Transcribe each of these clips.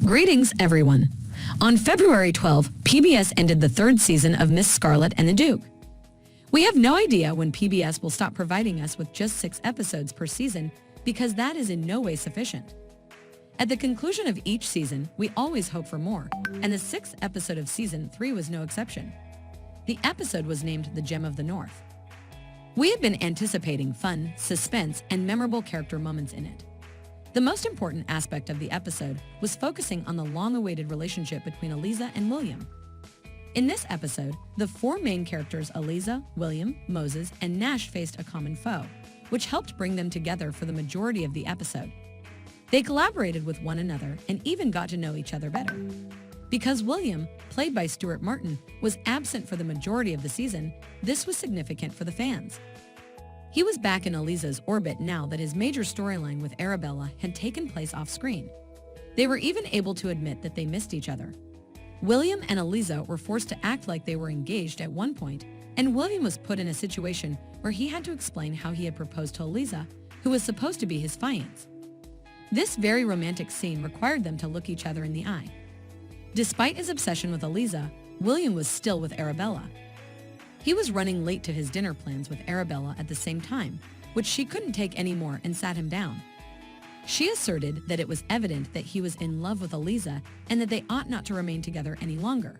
Greetings, everyone. On February 12, PBS ended the third season of Miss Scarlet and the Duke. We have no idea when PBS will stop providing us with just 6 episodes per season because that is in no way sufficient. At the conclusion of each season, we always hope for more, and the 6th episode of Season 3 was no exception. The episode was named The Gem of the North. We had been anticipating fun, suspense, and memorable character moments in it. The most important aspect of the episode was focusing on the long-awaited relationship between Eliza and William. In this episode, the 4 main characters Eliza, William, Moses, and Nash faced a common foe, which helped bring them together for the majority of the episode. They collaborated with one another and even got to know each other better. Because William, played by Stuart Martin, was absent for the majority of the season, this was significant for the fans. He was back in Eliza's orbit now that his major storyline with Arabella had taken place off-screen. They were even able to admit that they missed each other. William and Eliza were forced to act like they were engaged at one point, and William was put in a situation where he had to explain how he had proposed to Eliza, who was supposed to be his fiancée. This very romantic scene required them to look each other in the eye. Despite his obsession with Eliza, William was still with Arabella. He was running late to his dinner plans with Arabella at the same time, which she couldn't take anymore and sat him down. She asserted that it was evident that he was in love with Eliza and that they ought not to remain together any longer.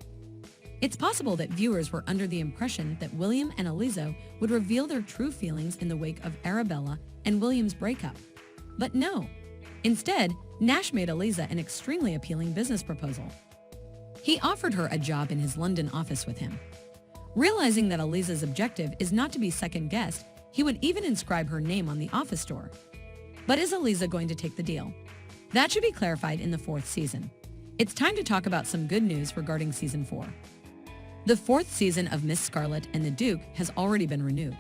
It's possible that viewers were under the impression that William and Eliza would reveal their true feelings in the wake of Arabella and William's breakup. But no. Instead, Nash made Eliza an extremely appealing business proposal. He offered her a job in his London office with him. Realizing that Eliza's objective is not to be second-guessed, he would even inscribe her name on the office door. But is Eliza going to take the deal? That should be clarified in the 4th season. It's time to talk about some good news regarding Season 4. The 4th season of Miss Scarlet and the Duke has already been renewed.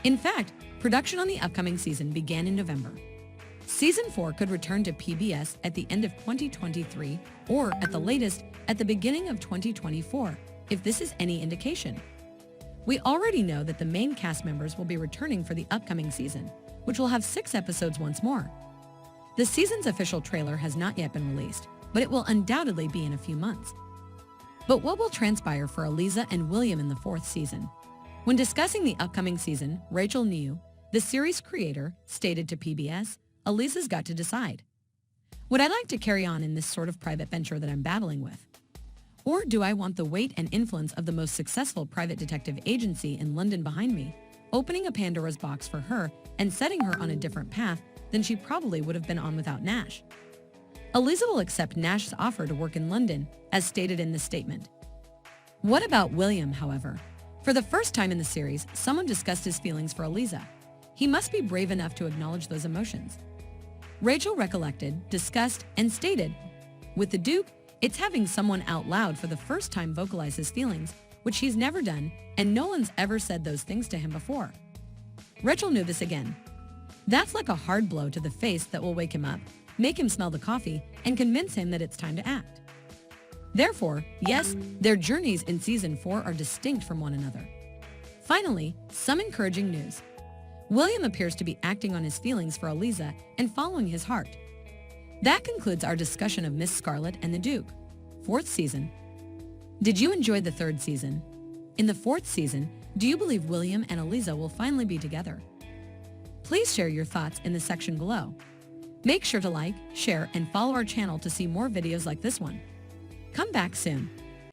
In fact, production on the upcoming season began in November. Season 4 could return to PBS at the end of 2023 or, at the latest, at the beginning of 2024, if this is any indication. We already know that the main cast members will be returning for the upcoming season, which will have 6 episodes once more. The season's official trailer has not yet been released, but it will undoubtedly be in a few months. But what will transpire for Eliza and William in the 4th season? When discussing the upcoming season, Rachel New, the series creator, stated to PBS, "Eliza's got to decide. Would I like to carry on in this sort of private venture that I'm battling with? Or do I want the weight and influence of the most successful private detective agency in London behind me, opening a Pandora's box for her and setting her on a different path than she probably would have been on without Nash?" Eliza will accept Nash's offer to work in London, as stated in this statement. What about William, however? For the first time in the series, someone discussed his feelings for Eliza. He must be brave enough to acknowledge those emotions. Rachel recollected, discussed, and stated, "With the Duke, it's having someone out loud for the first time vocalize his feelings, which he's never done, and no one's ever said those things to him before." Rachel knew this again. That's like a hard blow to the face that will wake him up, make him smell the coffee, and convince him that it's time to act. Therefore, yes, their journeys in Season 4 are distinct from one another. Finally, some encouraging news. William appears to be acting on his feelings for Eliza and following his heart. That concludes our discussion of Miss Scarlet and the Duke, 4th season. Did you enjoy the 3rd season? In the 4th season, do you believe William and Eliza will finally be together? Please share your thoughts in the section below. Make sure to like, share, and follow our channel to see more videos like this one. Come back soon.